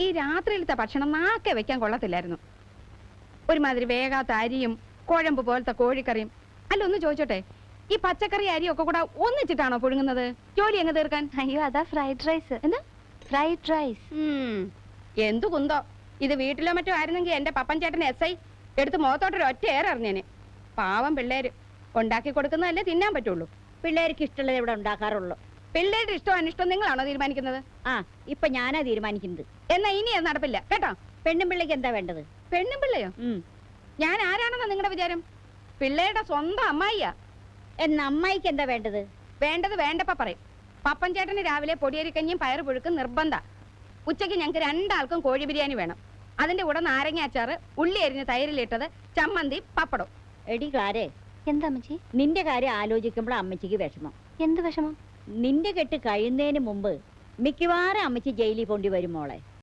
ഈ രാത്രിയിലത്തെ ഭക്ഷണം നാക്കെ വെക്കാൻ കൊള്ളത്തില്ലായിരുന്നു. ഒരുമാതിരി വേഗാത്ത അരിയും കുഴമ്പ് പോലത്തെ കോഴിക്കറിയും. അല്ല, ഒന്ന് ചോദിച്ചോട്ടെ, ഈ പച്ചക്കറി അരിയും ഒക്കെ കൂടെ ഒന്നിച്ചിട്ടാണോ പുഴുങ്ങുന്നത് ജോലി എങ്ങ് തീർക്കാൻ? അയ്യോ, അതാ ഫ്രൈഡ് റൈസ്. എന്താ ഫ്രൈഡ് റൈസ്? എന്തു കുന്തോ. ഇത് വീട്ടിലോ മറ്റോ ആയിരുന്നെങ്കിൽ എന്റെ പപ്പൻ ചേട്ടൻ SI എടുത്ത് മുഖത്തോട്ടൊരു ഒറ്റ ഏററിഞ്ഞേനെ. പാവം പിള്ളേര് ഉണ്ടാക്കി കൊടുക്കുന്നതല്ലേ തിന്നാൻ പറ്റുള്ളൂ. പിള്ളേർക്ക് ഇഷ്ടമുള്ളത് ഇവിടെ ഉണ്ടാക്കാറുള്ളൂ. പിള്ളേരുടെ ഇഷ്ടം അനിഷ്ടം നിങ്ങളാണോ തീരുമാനിക്കുന്നത്? ആ, ഇപ്പൊ ഞാനാ തീരുമാനിക്കുന്നത്. എന്നാ ഇനി അത് നടപ്പില്ല കേട്ടോ. പെണ്ണും പിള്ളേക്ക് എന്താ വേണ്ടത്? പെണ്ണും പിള്ളയോ? ഞാൻ ആരാണെന്നാ നിങ്ങളുടെ വിചാരം? പിള്ളേരുടെ സ്വന്തം അമ്മായിയാ. എന്നാ അമ്മായിക്ക് എന്താ വേണ്ടത്? വേണ്ടത് വേണ്ടപ്പ പറയും. പപ്പൻ ചേട്ടന് രാവിലെ പൊടിയരിക്കഞ്ഞിയും പയറ് പുഴുക്കും നിർബന്ധ. ഉച്ചയ്ക്ക് ഞങ്ങൾക്ക് രണ്ടാൾക്കും കോഴി ബിരിയാണി വേണം. അതിന്റെ കൂടെ നാരങ്ങ അച്ചാറ്, ഉള്ളി അരിഞ്ഞ് തൈരിലിട്ടത്, ചമ്മന്തി, പപ്പടം. എടി ക്ലാരേ, എന്താ അമ്മച്ചി? നിന്റെ കാര്യം ആലോചിക്കുമ്പോൾ അമ്മച്ചിക്ക് വിഷമം. എന്ത് വിഷമം? നിന്റെ കെട്ട് കഴിയുന്നതിന് മുമ്പ് മിക്കവാറും അമ്മച്ചി ജയിലിൽ പോണ്ടി വരും മോളെ.